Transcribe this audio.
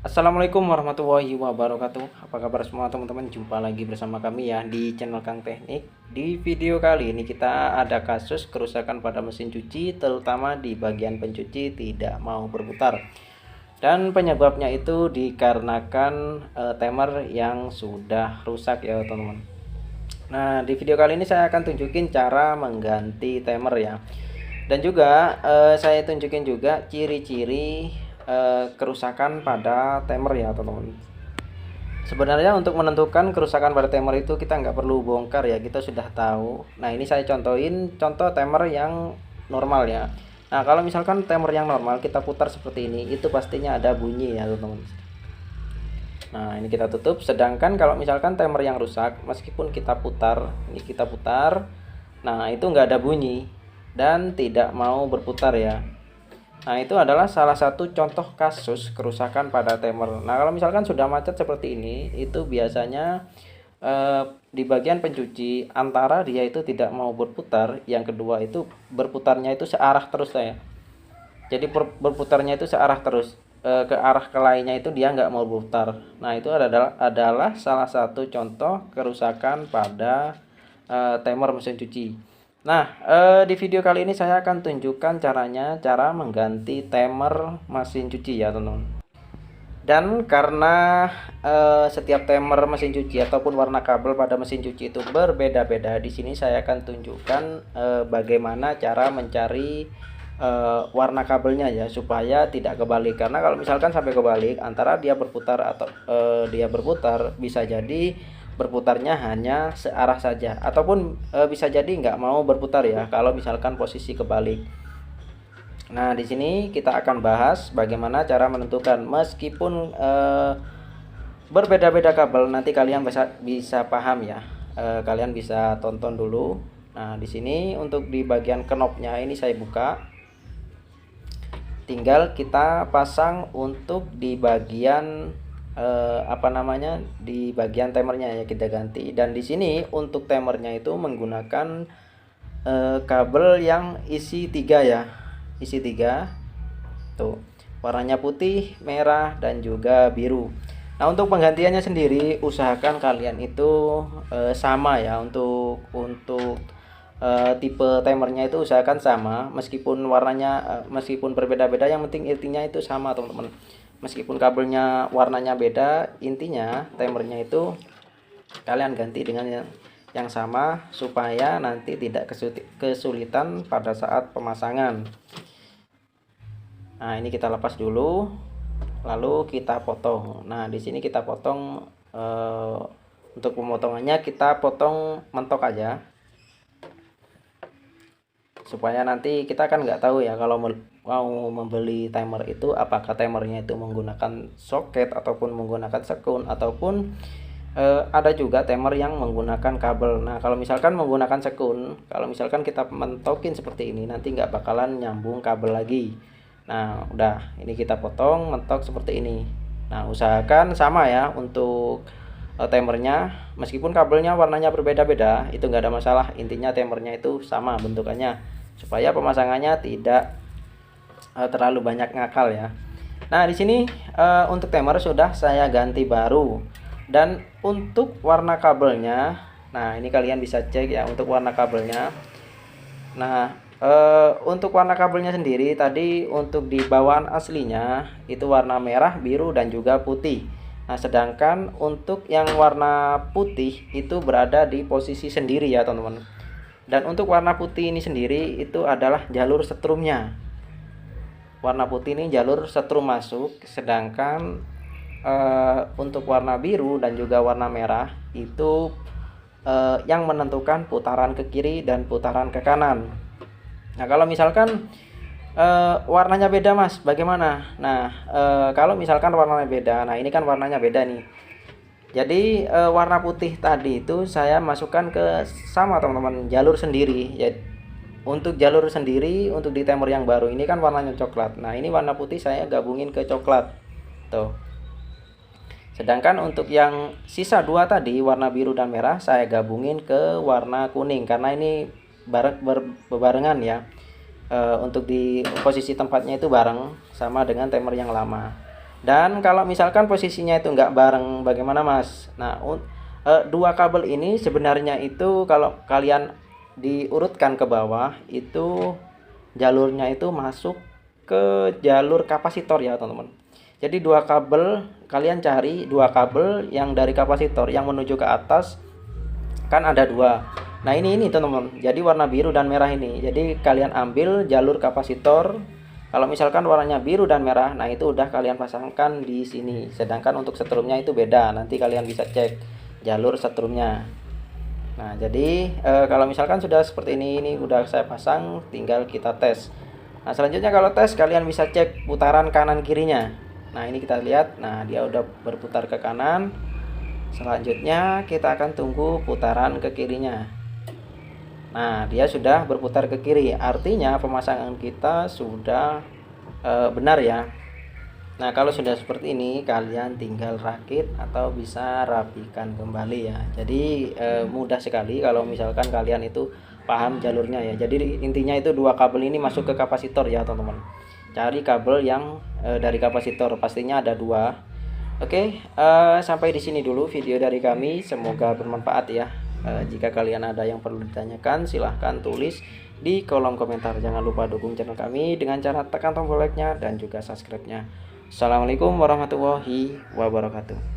Assalamualaikum warahmatullahi wabarakatuh. Apa kabar semua teman-teman? Jumpa lagi bersama kami ya di channel Kang Teknik. Di video kali ini kita ada kasus kerusakan pada mesin cuci, terutama di bagian pencuci tidak mau berputar. Dan penyebabnya itu dikarenakan timer yang sudah rusak ya teman-teman. Nah, di video kali ini saya akan tunjukin cara mengganti timer ya. Dan juga saya tunjukin juga ciri-ciri kerusakan pada timer ya teman-teman. Sebenarnya untuk menentukan kerusakan pada timer itu kita nggak perlu bongkar ya, kita sudah tahu. Nah, ini saya contohin contoh timer yang normal ya. Nah, kalau misalkan timer yang normal kita putar seperti ini, itu pastinya ada bunyi ya teman-teman. Nah, ini kita tutup. Sedangkan kalau misalkan timer yang rusak, meskipun kita putar, ini kita putar, nah itu nggak ada bunyi dan tidak mau berputar ya. Nah, itu adalah salah satu contoh kasus kerusakan pada timer. Nah, kalau misalkan sudah macet seperti ini, itu biasanya di bagian pencuci antara dia itu tidak mau berputar, yang kedua itu berputarnya itu searah terus ya. Jadi berputarnya itu searah terus, ke arah ke lainnya itu dia nggak mau berputar. Nah, itu adalah salah satu contoh kerusakan pada timer mesin cuci. Nah, di video kali ini saya akan tunjukkan cara mengganti timer mesin cuci ya teman-teman. Dan karena setiap timer mesin cuci ataupun warna kabel pada mesin cuci itu berbeda-beda, di sini saya akan tunjukkan bagaimana cara mencari warna kabelnya ya, supaya tidak kebalik. Karena kalau misalkan sampai kebalik antara dia berputar atau dia berputar, bisa jadi berputarnya hanya searah saja, ataupun bisa jadi nggak mau berputar ya kalau misalkan posisi kebalik. Nah, di sini kita akan bahas bagaimana cara menentukan, meskipun berbeda-beda kabel, nanti kalian bisa paham ya. Kalian bisa tonton dulu. Nah, di sini untuk di bagian knopnya ini saya buka. Tinggal kita pasang untuk di bagian di bagian timernya ya, kita ganti. Dan di sini untuk timernya itu menggunakan kabel yang isi 3 ya, isi 3 tuh, warnanya putih, merah, dan juga biru. Nah, untuk penggantiannya sendiri usahakan kalian itu sama ya, untuk tipe timernya itu usahakan sama, meskipun warnanya meskipun berbeda-beda, yang penting intinya itu sama teman-teman. Meskipun kabelnya warnanya beda, intinya timernya itu kalian ganti dengan yang sama, supaya nanti tidak kesulitan pada saat pemasangan. Nah, ini kita lepas dulu, lalu kita potong. Nah, di sini kita potong, untuk pemotongannya kita potong mentok aja, supaya nanti kita kan nggak tahu ya kalau mau membeli timer itu, apakah timernya itu menggunakan soket ataupun menggunakan sekun, ataupun ada juga timer yang menggunakan kabel. Nah, kalau misalkan menggunakan sekun, kalau misalkan kita mentokin seperti ini, nanti nggak bakalan nyambung kabel lagi. Nah, udah, ini kita potong mentok seperti ini. Nah, usahakan sama ya untuk timernya, meskipun kabelnya warnanya berbeda-beda, itu nggak ada masalah. Intinya timernya itu sama bentukannya, supaya pemasangannya tidak terlalu banyak ngakal ya. Nah, di sini untuk timer sudah saya ganti baru. Dan untuk warna kabelnya, nah ini kalian bisa cek ya untuk warna kabelnya. Nah, untuk warna kabelnya sendiri tadi untuk di bawaan aslinya itu warna merah, biru, dan juga putih. Nah, sedangkan untuk yang warna putih itu berada di posisi sendiri ya teman-teman. Dan untuk warna putih ini sendiri itu adalah jalur setrumnya. Warna putih ini jalur setrum masuk, sedangkan untuk warna biru dan juga warna merah itu yang menentukan putaran ke kiri dan putaran ke kanan. Nah, kalau misalkan warnanya beda mas, bagaimana? Nah, kalau misalkan warnanya beda, nah ini kan warnanya beda nih. Jadi warna putih tadi itu saya masukkan ke sama teman-teman jalur sendiri ya. Untuk jalur sendiri untuk di timer yang baru ini kan warnanya coklat. Nah, ini warna putih saya gabungin ke coklat tuh. Sedangkan untuk yang sisa 2 tadi warna biru dan merah saya gabungin ke warna kuning, karena ini berbarengan ya. Untuk di posisi tempatnya itu bareng sama dengan timer yang lama. Dan kalau misalkan posisinya itu nggak bareng, bagaimana Mas? Nah, dua kabel ini sebenarnya itu kalau kalian diurutkan ke bawah itu jalurnya itu masuk ke jalur kapasitor ya teman-teman. Jadi dua kabel, kalian cari dua kabel yang dari kapasitor yang menuju ke atas, kan ada dua. Nah ini teman-teman, jadi warna biru dan merah ini. Jadi kalian ambil jalur kapasitor. Kalau misalkan warnanya biru dan merah, nah itu udah kalian pasangkan di sini. Sedangkan untuk setrumnya itu beda, nanti kalian bisa cek jalur setrumnya. Nah jadi kalau misalkan sudah seperti ini udah saya pasang, tinggal kita tes. Nah selanjutnya kalau tes, kalian bisa cek putaran kanan kirinya. Nah ini kita lihat, nah dia udah berputar ke kanan. Selanjutnya kita akan tunggu putaran ke kirinya. Nah dia sudah berputar ke kiri, artinya pemasangan kita sudah benar ya. Nah kalau sudah seperti ini, kalian tinggal rakit atau bisa rapikan kembali ya. Jadi mudah sekali kalau misalkan kalian itu paham jalurnya ya. Jadi intinya itu dua kabel ini masuk ke kapasitor ya teman-teman. Cari kabel yang dari kapasitor, pastinya ada dua. Oke, sampai di sini dulu video dari kami. Semoga bermanfaat ya. Jika kalian ada yang perlu ditanyakan, silahkan tulis di kolom komentar. Jangan lupa dukung channel kami dengan cara tekan tombol like-nya dan juga subscribe-nya. Assalamualaikum warahmatullahi wabarakatuh.